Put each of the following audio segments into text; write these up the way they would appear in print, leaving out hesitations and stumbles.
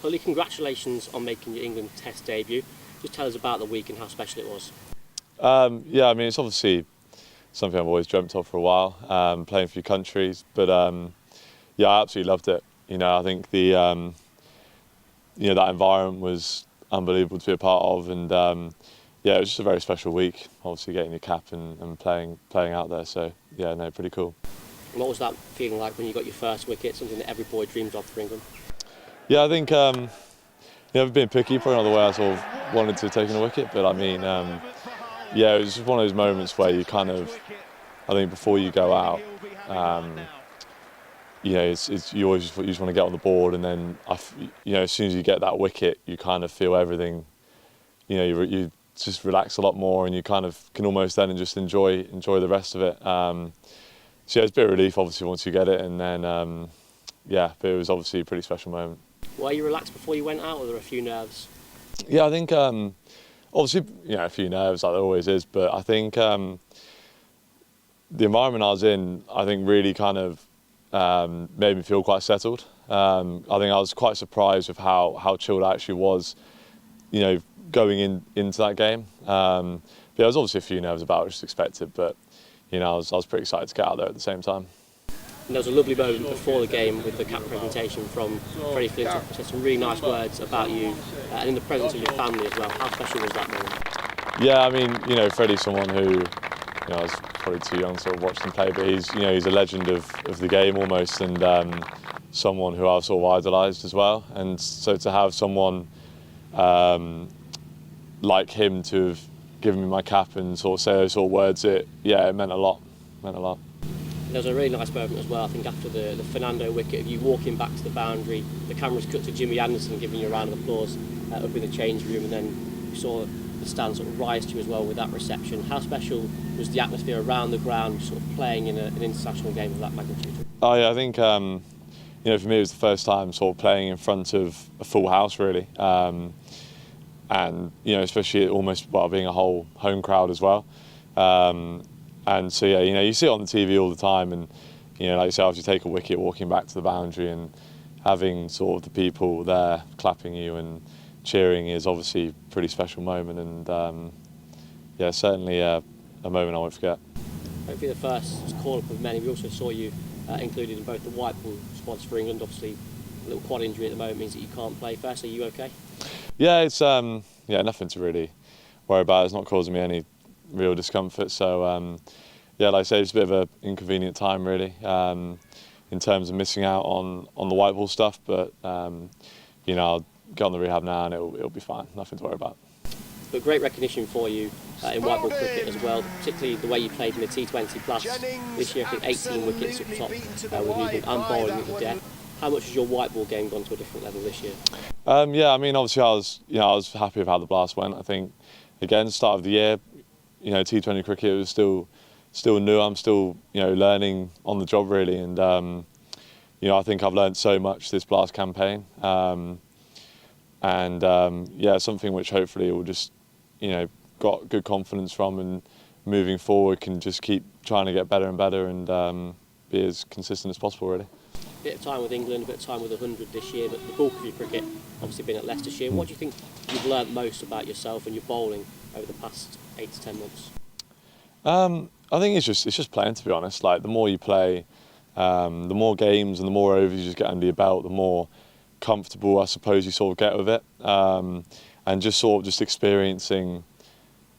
Firstly, congratulations on making your England Test debut. Just tell us about the week and how special it was. Yeah, I mean, it's obviously something I've always dreamt of for a while, playing for your countries. But yeah, I absolutely loved it. I think that environment was unbelievable to be a part of, and yeah, it was just a very special week. Obviously, getting your cap and playing out there. So yeah, no, pretty cool. And what was that feeling like when you got your first wicket? Something that every boy dreams of for England. Yeah, I think being picky, probably not the way I sort of wanted to take in a wicket, but I mean, yeah, it was just one of those moments where you kind of, I think before you go out, you always just want to get on the board, and then as soon as you get that wicket, you kind of feel everything. You just relax a lot more, and you kind of can almost then just enjoy the rest of it. So yeah, it's a bit of relief obviously once you get it, and then yeah, but it was obviously a pretty special moment. Were you relaxed before you went out, or were there a few nerves? Yeah, I think obviously a few nerves like there always is, but I think the environment I was in, I think really kind of made me feel quite settled. I think I was quite surprised with how chilled I actually was, going into that game. Yeah, there was obviously a few nerves about it, which was expected, but I was pretty excited to get out there at the same time. And there was a lovely moment before the game with the cap presentation from Freddie Flintoff, who said some really nice words about you and in the presence of your family as well. How special was that moment? Yeah, I mean, Freddie's someone who, I was probably too young to sort of watch him play, but he's a legend of the game almost, and someone who I've sort of idolised as well. And so to have someone like him to have given me my cap and sort of say those sort of words, it meant a lot. There was a really nice moment as well, I think, after the Fernando wicket, of you walking back to the boundary, the cameras cut to Jimmy Anderson giving you a round of applause up in the change room, and then you saw the stand sort of rise to you as well with that reception. How special was the atmosphere around the ground, sort of playing in an international game of that magnitude? Oh yeah, I think for me it was the first time sort of playing in front of a full house really, and especially almost being a whole home crowd as well. And so yeah, you see it on the TV all the time, and like you say, after you take a wicket, walking back to the boundary and having sort of the people there clapping you and cheering is obviously a pretty special moment, and yeah, certainly a moment I won't forget. Hopefully the first call-up of many. We also saw you included in both the white ball squads for England. Obviously, a little quad injury at the moment means that you can't play first. Are you okay? Yeah, it's nothing to really worry about. It's not causing me any real discomfort, so yeah, like I say, it's a bit of an inconvenient time really, in terms of missing out on the white ball stuff, but I'll get on the rehab now and it'll be fine, nothing to worry about. But great recognition for you in white ball cricket as well, particularly the way you played in the T20 plus this year. I think 18 wickets up top with movement and bowling at the death. How much has your white ball game gone to a different level this year? Yeah, I mean, obviously I was happy with how the blast went. I think again, start of the year, T20 cricket was still new. I'm still learning on the job really, and I think I've learned so much this blast campaign, and yeah, something which hopefully will just got good confidence from, and moving forward can just keep trying to get better and better and be as consistent as possible really. A bit of time with England, a bit of time with 100 this year, but the bulk of your cricket obviously been at Leicestershire. What do you think you've learned most about yourself and your bowling over the past 8 to 10 months? I think it's just playing, to be honest. Like the more you play, the more games and the more overs you just get under your belt, the more comfortable I suppose you sort of get with it, and just experiencing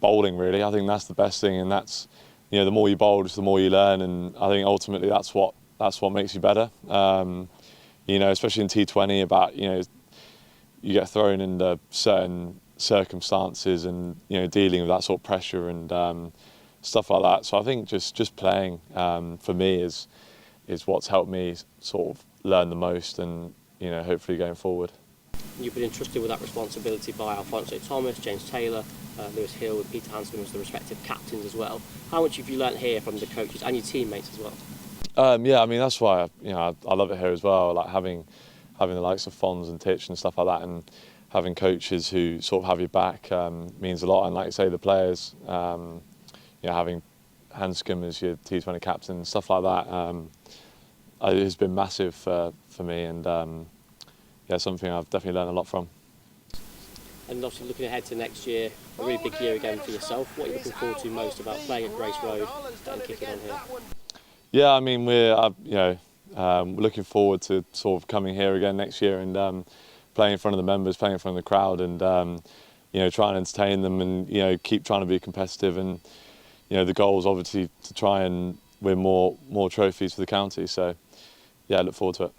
bowling really. I think that's the best thing, and that's the more you bowl, just the more you learn, and I think ultimately that's what makes you better. Especially in T20, about you get thrown into certain circumstances and dealing with that sort of pressure and stuff like that. So I think just playing for me is what's helped me sort of learn the most, and hopefully going forward. You've been entrusted with that responsibility by Alphonso Thomas, James Taylor, Lewis Hill, and Peter Handscomb as the respective captains as well. How much have you learnt here from the coaches and your teammates as well? Yeah, I mean that's why I love it here as well. Like having the likes of Fons and Titch and stuff like that, and having coaches who sort of have your back means a lot. And like you say, the players, having Handscomb as your T20 captain and stuff like that, it has been massive for me. And yeah, something I've definitely learned a lot from. And obviously looking ahead to next year, a really big year again for yourself. What are you looking forward to most about playing at Grace Road and kicking on here? Yeah, I mean, we're looking forward to sort of coming here again next year and playing in front of the members, playing in front of the crowd, and try and entertain them, and keep trying to be competitive. And the goal is obviously to try and win more trophies for the county. So yeah, I look forward to it.